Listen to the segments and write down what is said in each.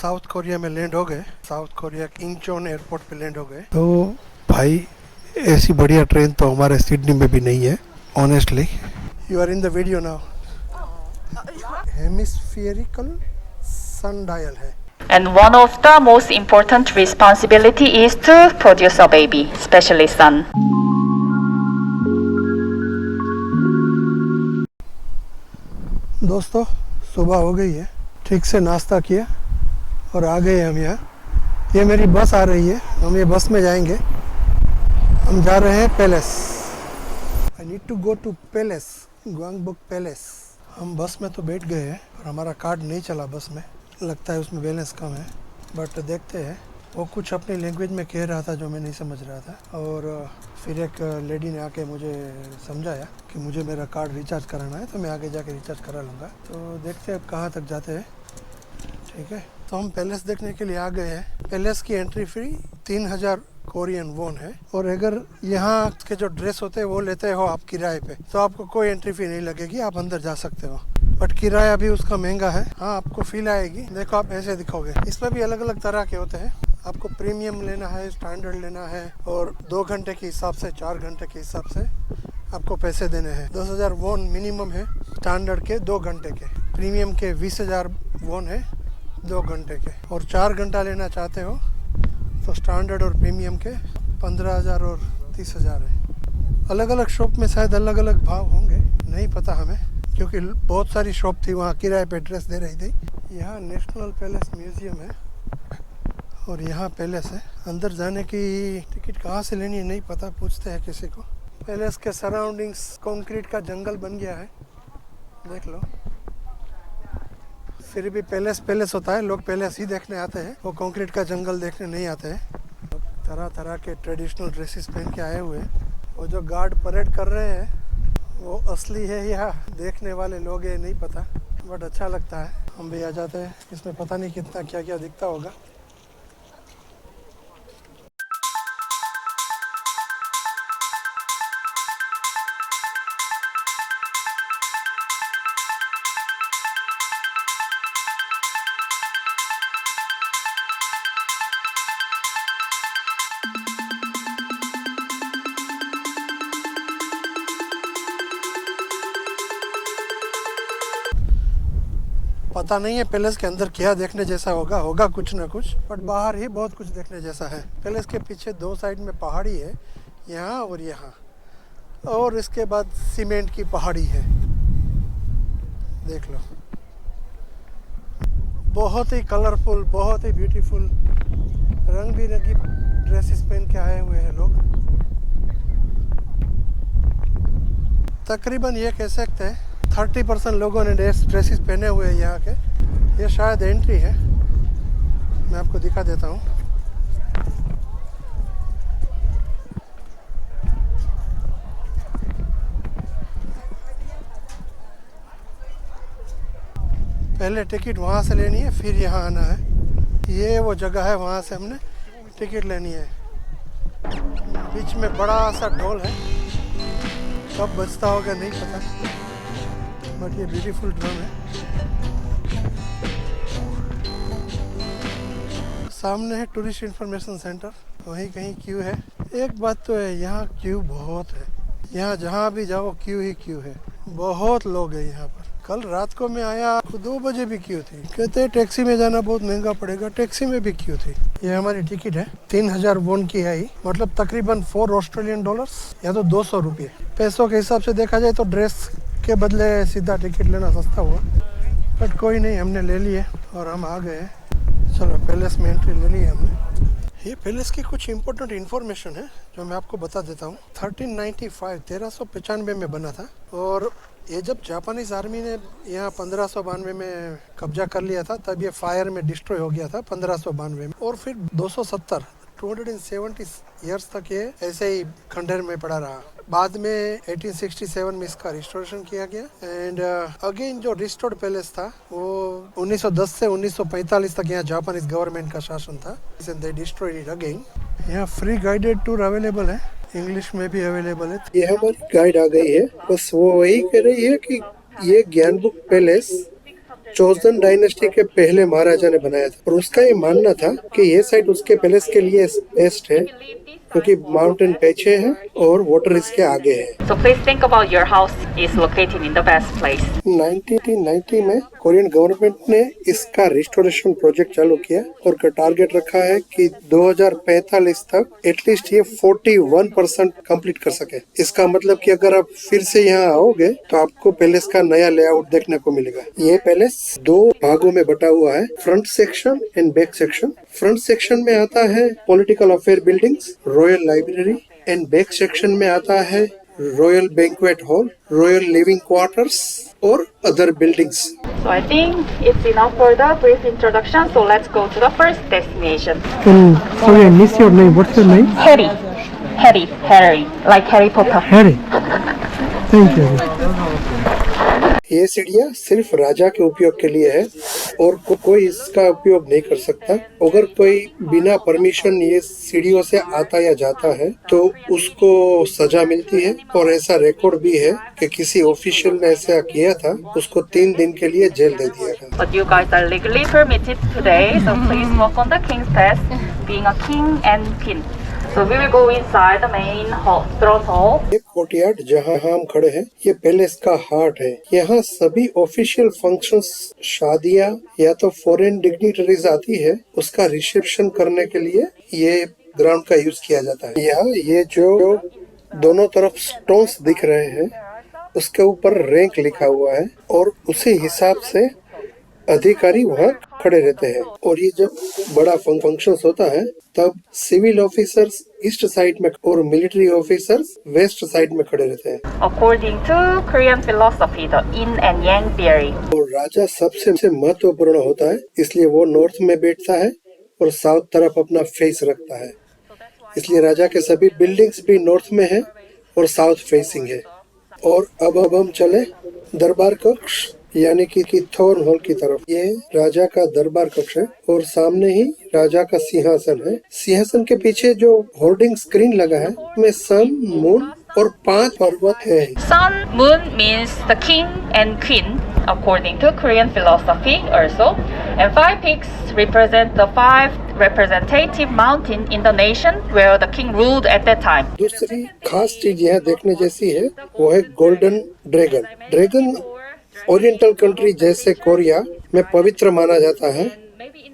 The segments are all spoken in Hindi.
साउथ कोरिया में लैंड हो गए। साउथ कोरिया इंचोन एयरपोर्ट पे लैंड हो गए। तो भाई ऐसी बढ़िया ट्रेन तो हमारे सिडनी में भी नहीं है honestly. You are in the video now. Hemispherical sundial है। And one of the most important responsibility is to produce a baby, especially son. दोस्तों सुबह हो गई है, ठीक से नाश्ता किया और आ गए हम यहाँ। ये मेरी बस आ रही है, हम ये बस में जाएंगे। हम जा रहे हैं palace. I need to go to palace, Gyeongbok palace. हम बस में तो बैठ गए हैं और हमारा कार्ड नहीं चला बस में, लगता है उसमें बैलेंस कम है, बट देखते हैं। वो कुछ अपनी लैंग्वेज में कह रहा था जो मैं नहीं समझ रहा था, और फिर एक लेडी ने आके मुझे समझाया कि मुझे मेरा कार्ड रिचार्ज कराना है, तो मैं आगे जाके रिचार्ज करा लूँगा। तो देखते हैं अब कहाँ तक जाते हैं। ठीक है, तो हम पैलेस देखने के लिए आ गए हैं। पैलेस की एंट्री फी 3000 कोरियन वोन है, और अगर यहाँ के जो ड्रेस होते हैं वो लेते हो आप किराए पे, तो आपको कोई एंट्री फी नहीं लगेगी, आप अंदर जा सकते हो। बट किराया भी उसका महंगा है। हाँ, आपको फील आएगी। देखो आप ऐसे दिखोगे। इसमें भी अलग अलग तरह के होते हैं। आपको प्रीमियम लेना है, स्टैंडर्ड लेना है, और 2 घंटे के हिसाब से 4 घंटे के हिसाब से आपको पैसे देने हैं। 10,000 वोन मिनिमम है स्टैंडर्ड के 2 घंटे के। प्रीमियम के 20,000 वोन है 2 घंटे के। और 4 घंटा लेना चाहते हो तो स्टैंडर्ड और प्रीमियम के 15,000 और 30,000 है। अलग अलग शॉप में शायद अलग अलग भाव होंगे, नहीं पता हमें, क्योंकि बहुत सारी शॉप थी वहाँ किराए पे ड्रेस दे रही थी। यहाँ नेशनल पैलेस म्यूजियम है और यहाँ पैलेस है। अंदर जाने की टिकट कहाँ से लेनी है नहीं पता, पूछते हैं किसी को। पैलेस के सराउंडिंग्स कंक्रीट का जंगल बन गया है, देख लो। फिर भी पैलेस पैलेस होता है, लोग पैलेस ही देखने आते हैं, वो कंक्रीट का जंगल देखने नहीं आते हैं। तरह तरह के ट्रेडिशनल ड्रेसेस पहन के आए हुए हैं। वो जो गार्ड परेड कर रहे हैं वो असली है या देखने वाले लोग है नहीं पता, बट अच्छा लगता है। हम भी आ जाते हैं। इसमें पता नहीं कितना क्या क्या दिखता होगा। पता नहीं है पैलेस के अंदर क्या देखने जैसा होगा कुछ ना कुछ, बट बाहर ही बहुत कुछ देखने जैसा है। पैलेस के पीछे 2 साइड में पहाड़ी है, यहाँ और यहाँ, और इसके बाद सीमेंट की पहाड़ी है, देख लो। बहुत ही कलरफुल, बहुत ही ब्यूटीफुल, रंग बिरंगी ड्रेसेस पहन के आए हुए हैं लोग। तकरीबन ये कह सकते हैं 30% लोगों ने ड्रेसेस पहने हुए हैं यहाँ के। ये शायद एंट्री है, मैं आपको दिखा देता हूँ। पहले टिकट वहाँ से लेनी है, फिर यहाँ आना है। ये वो जगह है, वहाँ से हमने टिकट लेनी है। बीच में बड़ा सा ढोल है, कब बजता होगा नहीं पता, बट ये ब्यूटीफुल ड्रम है। सामने है टूरिस्ट इंफॉर्मेशन सेंटर, वहीं कहीं क्यू है। एक बात तो है, यहाँ क्यू बहुत है। यहाँ जहाँ भी जाओ क्यू ही क्यू है, बहुत लोग हैं यहाँ पर। कल रात को मैं आया, 2 बजे भी क्यू थी। कहते टैक्सी में जाना बहुत महंगा पड़ेगा, टैक्सी में भी क्यू थी। ये हमारी टिकट है, 3000 वोन की है, मतलब तकरीबन 4 ऑस्ट्रेलियन डॉलर्स या तो 200 रुपये। पैसों के हिसाब से देखा जाए तो ड्रेस के बदले सीधा टिकट लेना सस्ता हुआ, बट कोई नहीं, हमने ले लिए और हम आ गए। चलो पैलेस में एंट्री ले ली है हमने। ये पैलेस की कुछ इम्पोर्टेंट इन्फॉर्मेशन है जो मैं आपको बता देता हूँ। 1395 में बना था, और ये जब जापानीज आर्मी ने यहाँ 1592 में कब्जा कर लिया था, तब ये फायर में डिस्ट्रॉय हो गया था 1592 में। और फिर 270 ईयर्स तक ये ऐसे ही खंडहर में पड़ा रहा। बाद में 1867 में इसका रिस्टोरेशन किया गया, एंड अगेन जो रिस्टोर्ड पैलेस था वो 1910 से 1945 तक यहाँ जापानीज गवर्नमेंट का शासन था। They destroyed it again. यहाँ फ्री गाइडेड टूर अवेलेबल है, इंग्लिश में भी अवेलेबल है। ये हमारी गाइड आ गई है, बस वो वही कह रही है कि ये ज्ञानबुक पैलेस चोजन डायनेस्टी के पहले महाराजा ने बनाया था, और उसका ये मानना था कि ये साइड उसके पैलेस के लिए बेस्ट है क्योंकि माउंटेन पीछे है और वाटर इसके आगे है। So please think about your house is located in the best place. 1990 में कोरियन गवर्नमेंट ने इसका रिस्टोरेशन प्रोजेक्ट चालू किया और का टारगेट रखा है कि 2045 तक एटलीस्ट ये 41% कंप्लीट कर सके। इसका मतलब कि अगर आप फिर से यहाँ आओगे तो आपको पैलेस का नया लेआउट देखने को मिलेगा। ये पैलेस 2 भागों में बटा हुआ है, front section and back section. Front section में आता है political affair buildings, royal library, and back section में आता है royal banquet hall, royal living quarters और other buildings. So I think it's enough for the brief introduction. So let's go to the first destination. Sorry, I missed your name. What's your name? Harry, like Harry Potter. Harry. Thank you. ये सीढ़ियाँ सिर्फ राजा के उपयोग के लिए है और कोई इसका उपयोग नहीं कर सकता। अगर कोई बिना परमिशन ये सीढ़ियों से आता या जाता है तो उसको सजा मिलती है, और ऐसा रिकॉर्ड भी है कि किसी ऑफिशियल ने ऐसा किया था, उसको 3 दिन के लिए जेल दे दिया था। But you guys are legally permitted today, so please walk on the king's path, being a king and queen. So we will go inside the main hall, throne hall. ये कोर्टयार्ड जहाँ हम खड़े हैं, ये पैलेस का हार्ट है। यहाँ सभी ऑफिशियल फंक्शंस, शादियाँ या तो फॉरेन डिग्निटरीज आती है, उसका रिसेप्शन करने के लिए ये ग्राउंड का यूज किया जाता है। यहाँ ये जो दोनों तरफ स्टोन्स दिख रहे हैं, उसके ऊपर रैंक लिखा हुआ है और उसी हिसाब से अधिकारी वहाँ खड़े रहते हैं। और ये जब बड़ा फंक्शन होता है तब सिविल ऑफिसर्स ईस्ट साइड में और मिलिट्री ऑफिसर्स वेस्ट साइड में खड़े रहते हैं। According to Korean philosophy, the yin and yang theory. और राजा सबसे महत्वपूर्ण होता है, इसलिए वो नॉर्थ में बैठता है और साउथ तरफ अपना फेस रखता है। इसलिए राजा के सभी बिल्डिंग्स भी नॉर्थ में है और साउथ फेसिंग है। और अब हम चले दरबार कक्ष यानी कि थ्रोन हॉल की तरफ। ये राजा का दरबार कक्ष है और सामने ही राजा का सिंहासन है। सिंहासन के पीछे जो होर्डिंग स्क्रीन लगा है उसमें सन, मून और 5 पर्वत है। Sun, moon means the king and queen, according to Korean philosophy also. And 5 peaks represent the 5 representative mountain in the nation where the king ruled at that time. दूसरी खास चीज यहाँ देखने जैसी है वो है golden dragon. Dragon oriental country जैसे कोरिया में पवित्र माना जाता है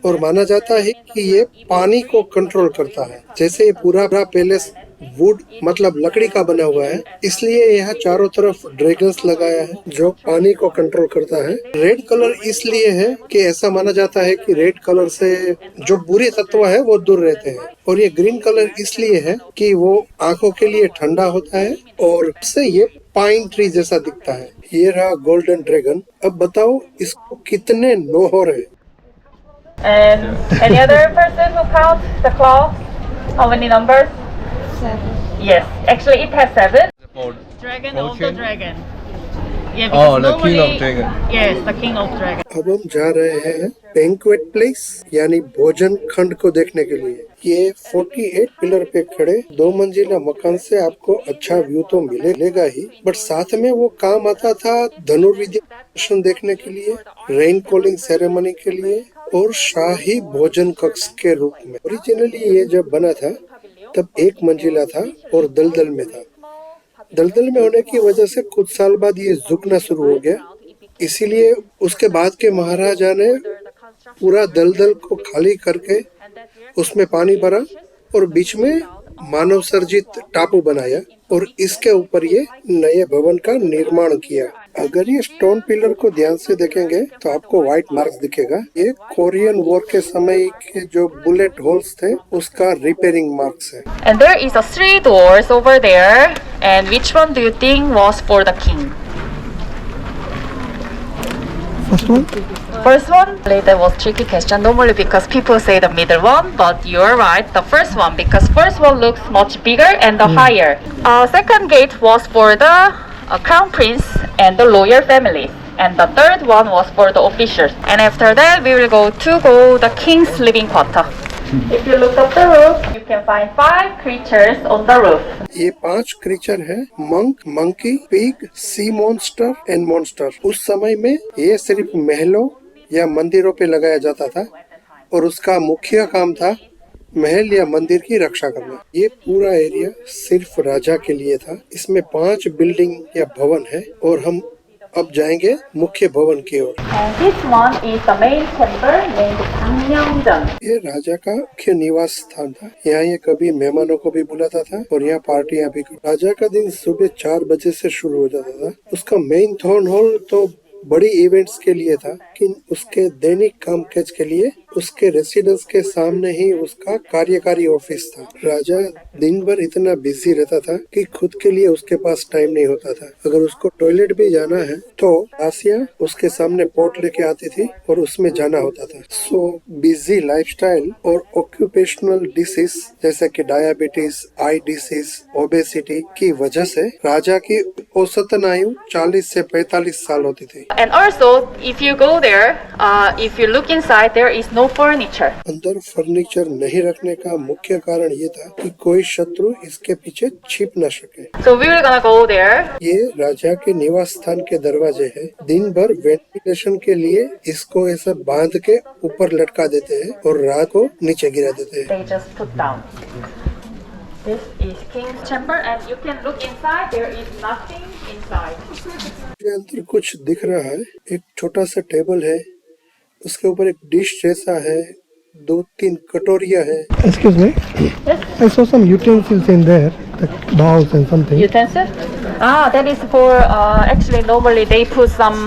और माना जाता है कि ये पानी को कंट्रोल करता है। जैसे ये पूरा पैलेस वुड मतलब लकड़ी का बना हुआ है, इसलिए यहाँ चारों तरफ ड्रैगन्स लगाया है जो पानी को कंट्रोल करता है। रेड कलर इसलिए है कि ऐसा माना जाता है कि रेड कलर से जो बुरे तत्व है वो दूर रहते हैं। और ये ग्रीन कलर इसलिए है कि वो आंखों के लिए ठंडा होता है और उससे ये पाइन ट्री जैसा दिखता है। ये रहा गोल्डन ड्रैगन। अब बताओ इसको कितने नोहर है? And any other person who counts the claws? How many numbers? 7. Yes, actually it has 7. Dragon of the dragon. Yeah, because the king of normally- dragon. Yes, the king of dragon. अब हम जा रहे हैं बैंक्वेट प्लेस यानी भोजन खंड को देखने के लिए। ये 48 पिलर पे खड़े 2 मंजिला मकान से आपको अच्छा व्यू तो मिलेगा ही, बट साथ में वो काम आता था धनुर्विद्या प्रदर्शन देखने के लिए, रेन कॉलिंग सेरेमनी के लिए और शाही भोजन कक्ष के रूप में। ओरिजिनली ये जब बना था तब 1 मंजिला था और दलदल में था। दलदल में होने की वजह से कुछ साल बाद ये झुकना शुरू हो गया, इसीलिए उसके बाद के महाराजा ने पूरा दलदल को खाली करके उसमें पानी भरा और बीच में मानव सर्जित टापू बनाया और इसके ऊपर ये नए भवन का निर्माण किया। अगर ये स्टोन पिलर को ध्यान से देखेंगे तो आपको व्हाइट मार्क्स दिखेगा। ये कोरियन वॉर के समय के जो बुलेट होल्स थे उसका रिपेयरिंग मार्क्स है। And there is a 3 doors over there. And which one do you think was for the king? First one? First one? That was tricky question normally because people say the middle one, but you're right, the first one, because first one looks much bigger and the higher. Second gate was for the crown prince and the royal family. And the third one was for the officials. And after that, we will go the king's living quarter. If you look up the roof, you can find 5 creatures on the roof. ये 5 क्रीचर है, monk, monkey, pig, sea monster and monster. उस समय में ये सिर्फ महलों या मंदिरों पे लगाया जाता था और उसका मुख्य काम था महल या मंदिर की रक्षा करना। ये पूरा एरिया सिर्फ राजा के लिए था। इसमें 5 बिल्डिंग या भवन है और हम अब जाएंगे मुख्य भवन की ओर। And this one is the main chamber named Gangmyeongjeon. ये राजा का मुख्य निवास स्थान था। यहाँ ये कभी मेहमानों को भी बुलाता था और यहाँ पार्टियां भी। राजा का दिन सुबह 4 बजे से शुरू हो जाता था। उसका मेन टाउन हॉल तो बड़ी इवेंट्स के लिए था, लेकिन उसके दैनिक कामकाज के लिए उसके रेसिडेंस के सामने ही उसका कार्यकारी ऑफिस था। राजा दिन भर इतना बिजी रहता था कि खुद के लिए उसके पास टाइम नहीं होता था। अगर उसको टॉयलेट भी जाना है तो दासियां उसके सामने पोट लेके आती थी और उसमें जाना होता था। सो बिजी लाइफस्टाइल और ऑक्यूपेशनल डिसीज जैसे कि डायबिटीज, आई डिसीज, ओबेसिटी की वजह से राजा की औसतन आयु 40 से 45 साल होती थी। And also, if you go there, if you look inside, there is no furniture. अंदर फर्नीचर नहीं रखने का मुख्य कारण ये था कि कोई शत्रु इसके पीछे छिप न सके। So we were gonna go there. ये राजा के निवास स्थान के दरवाजे हैं। दिन भर वेंटिलेशन के लिए इसको ऐसा बांध के ऊपर लटका देते हैं और रात को नीचे गिरा देते हैं। They just put down. This is King's Chamber, and you can look inside. There is nothing inside. ये अंदर कुछ दिख रहा है। एक छोटा सा टेबल है, उसके ऊपर एक डिश जैसा है, 2-3 कटोरियां है। Excuse me. Yes. I saw some utensils in there, the bowls and something. Utensil? That is for actually normally they put some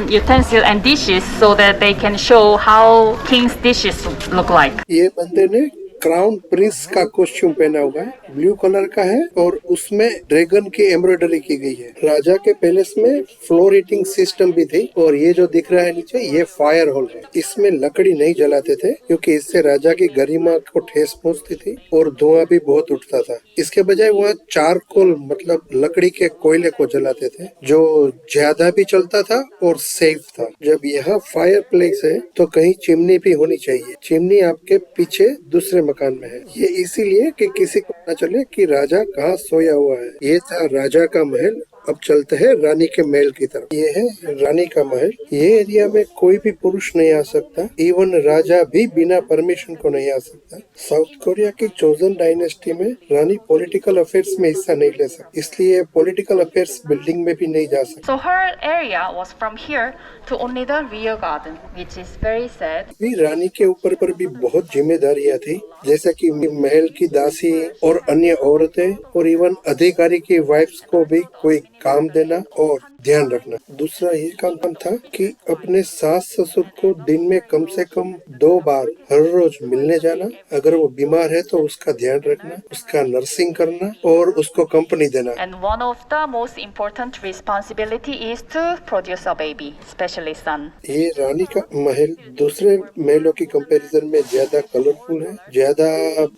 utensil and dishes so that they can show how king's dishes look like. ये बंदे ने क्राउन प्रिंस का कॉस्ट्यूम पहना हुआ है, ब्लू कलर का है और उसमें ड्रैगन की एम्ब्रॉयडरी की गई है। राजा के पैलेस में फ्लोर हीटिंग सिस्टम भी थी और ये जो दिख रहा है नीचे, ये फायर हॉल है। इसमें लकड़ी नहीं जलाते थे क्योंकि इससे राजा की गरिमा को ठेस पहुंचती थी और धुआं भी बहुत उठता था। इसके बजाय वहाँ चारकोल मतलब लकड़ी के कोयले को जलाते थे, जो ज्यादा भी चलता था और सेफ था। जब यहाँ फायर प्लेस है तो कहीं चिमनी भी होनी चाहिए। चिमनी आपके पीछे दूसरे मकान में है। ये इसीलिए कि किसी को पता चले कि राजा कहाँ सोया हुआ है। ये था राजा का महल। अब चलते हैं रानी के महल की तरफ। ये है रानी का महल। ये एरिया में कोई भी पुरुष नहीं आ सकता, इवन राजा भी बिना परमिशन को नहीं आ सकता। साउथ कोरिया की चोजन डायनेस्टी में रानी पॉलिटिकल अफेयर्स में हिस्सा नहीं ले सकती, इसलिए पॉलिटिकल अफेयर्स बिल्डिंग में भी नहीं जा सकती। So her area was from here to only the rear garden, which is very sad. भी रानी के ऊपर पर भी बहुत जिम्मेदारियां थी, जैसे कि महल की दासी और अन्य औरतें और इवन अधिकारी की वाइफ्स को भी कोई काम देना और ध्यान रखना। दूसरा ये काम था कि अपने सास ससुर को दिन में कम से कम 2 बार हर रोज मिलने जाना, अगर वो बीमार है तो उसका ध्यान रखना, उसका नर्सिंग करना और उसको कंपनी देना। And one of the most important responsibility is to produce a baby, especially son. ये रानी का महल दूसरे महलों की कंपैरिजन में ज्यादा कलरफुल है, ज्यादा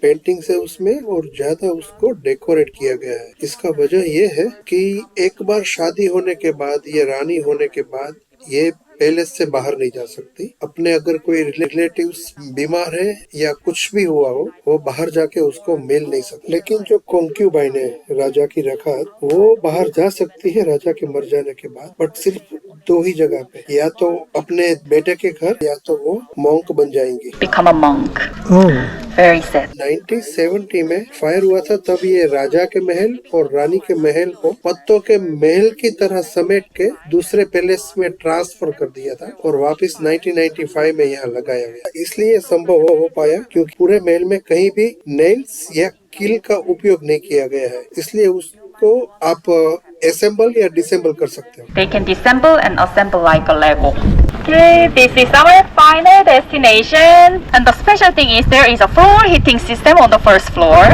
पेंटिंग्स है उसमें और ज्यादा उसको डेकोरेट किया गया है। इसका वजह ये है कि एक बार शादी होने के बाद, ये रानी होने के बाद ये पैलेस से बाहर नहीं जा सकती। अपने अगर कोई रिलेटिव्स बीमार है या कुछ भी हुआ हो, वो बाहर जाके उसको मिल नहीं सकते। लेकिन जो कॉन्क्यूबाइन है, राजा की रखात, वो बाहर जा सकती है राजा के मर जाने के बाद, बट सिर्फ 2 ही जगह पे, या तो अपने बेटे के घर या तो वो मॉन्क बन जाएंगी। Become a monk. Very sad. 1970 में फायर हुआ था, तब ये राजा के महल और रानी के महल को पत्तों के महल की तरह समेट के दूसरे पैलेस में ट्रांसफर कर दिया था और वापस 1995 में यहाँ लगाया गया। इसलिए संभव हो पाया क्योंकि पूरे महल में कहीं भी नेल्स या कील का उपयोग नहीं किया गया है, इसलिए उसको आप असेंबल या डिसेंबल कर सकते हो। They can disassemble and assemble like a Lego. Okay, this is our final destination. And the special thing is there is a floor heating system on the first floor.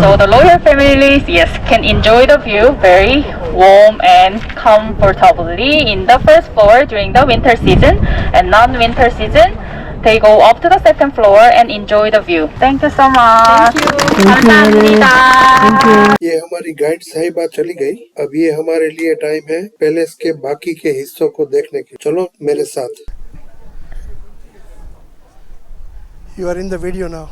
So the loyal families, yes, can enjoy the view very warm and comfortably in the first floor during the winter season. And non-winter season, they go up to the second floor and enjoy the view. Thank you so much. 감사합니다. ये हमारी गाइड साहिबा चली गई। अब ये हमारे लिए टाइम है पैलेस के बाकी के हिस्सों को देखने की। चलो मेरे साथ। You are in the video now.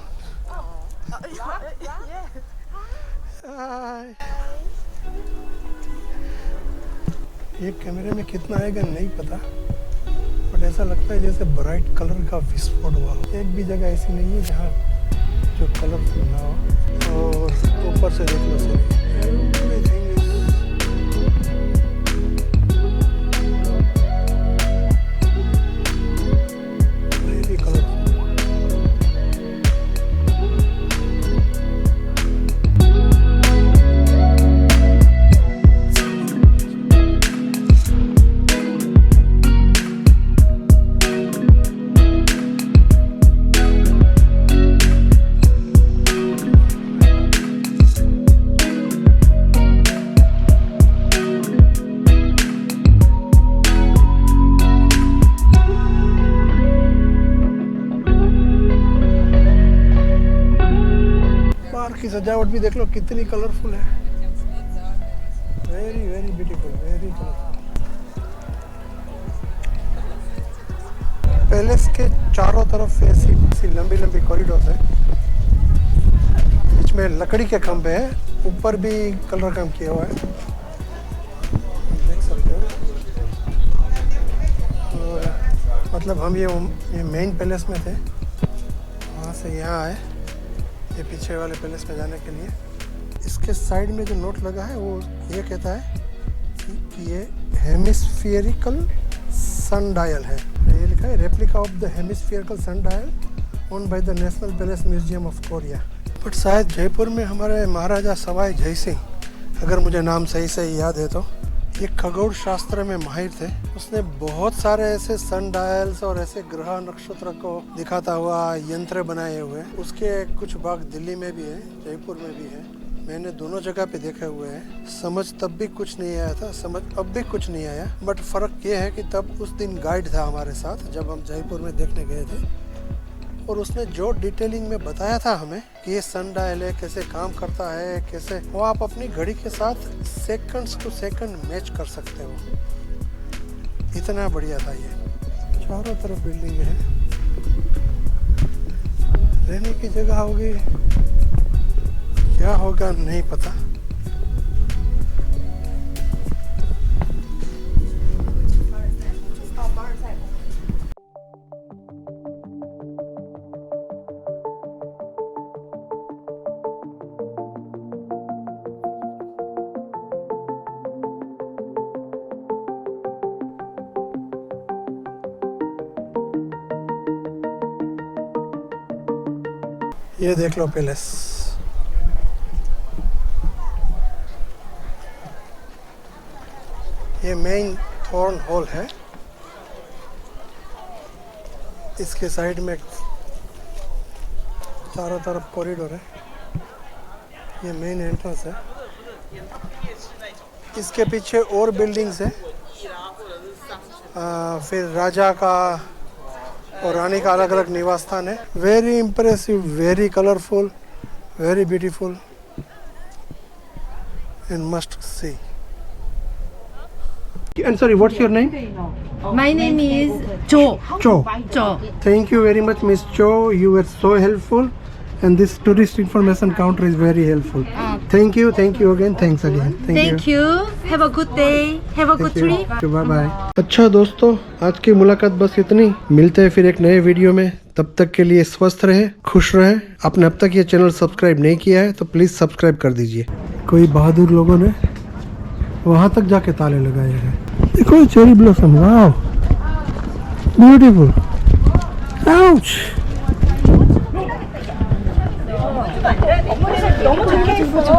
Hi. ये कैमरे में कितना आएगा नहीं पता, बट और ऐसा लगता है जैसे ब्राइट कलर का विस्फोट हुआ हो। एक भी जगह ऐसी नहीं है जहाँ जो कलरफुल ना हो। और ऊपर से देख लो सर, की सजावट भी देख लो कितनी कलरफुल है। Very very beautiful, very colourful. Palace के चारों तरफ ऐसी लंबी लंबी कॉरिडोर है, बीच में लकड़ी के खंभे हैं, ऊपर भी कलर काम किया हुआ है, देख सकते हो। और मतलब हम ये मेन पैलेस में थे, वहाँ से यहाँ आए ये पीछे वाले पैलेस में जाने के लिए। इसके साइड में जो नोट लगा है वो ये कहता है कि ये हेमिस्फियरिकल सनडायल है। ये लिखा है replica of the hemispherical sundial owned by the National Palace Museum of Korea. But शायद जयपुर में हमारे महाराजा सवाई जय सिंह, अगर मुझे नाम सही से याद है तो, ये खगोल शास्त्र में माहिर थे। उसने बहुत सारे ऐसे सन डायल्स और ऐसे ग्रह नक्षत्र को दिखाता हुआ यंत्र बनाए हुए। उसके कुछ भाग दिल्ली में भी है, जयपुर में भी है। मैंने दोनों जगह पे देखे हुए हैं। समझ तब भी कुछ नहीं आया था, समझ अब भी कुछ नहीं आया। बट फर्क ये है कि तब उस दिन गाइड था हमारे साथ जब हम जयपुर में देखने गए थे, और उसने जो डिटेलिंग में बताया था हमें कि ये सन डायल है, कैसे काम करता है, कैसे वो आप अपनी घड़ी के साथ सेकंड्स टू सेकंड मैच कर सकते हो। इतना बढ़िया था ये। चारों तरफ बिल्डिंग है, रहने की जगह होगी, क्या होगा नहीं पता। ये देख लो पैलेस, ये मेन थॉर्न हॉल है। इसके साइड में चारों तरफ कॉरिडोर है। ये मेन एंट्रेंस है। इसके पीछे और बिल्डिंग्स है, फिर राजा का और रानी का अलग अलग निवास स्थान है। Very impressive, very colourful, very beautiful and must see. And sorry, what's your name? My name is Cho. Cho. Cho. Thank you very much, Miss Cho. You were so helpful, and this tourist information counter is very helpful. Thank you again, thanks again. Thank you. Have a good day. Have a good trip. Bye bye. अच्छा दोस्तों, आज की मुलाकात बस इतनी। मिलते हैं फिर एक नए वीडियो में। तब तक के लिए स्वस्थ रहे, खुश रहे। आपने अब तक ये चैनल सब्सक्राइब नहीं किया है तो प्लीज सब्सक्राइब कर दीजिए। कोई बहादुर लोगों ने वहां तक जाके ताले लगाए हैं। देखो cherry blossom, wow beautiful. Ouch. 너무 좋게 했어.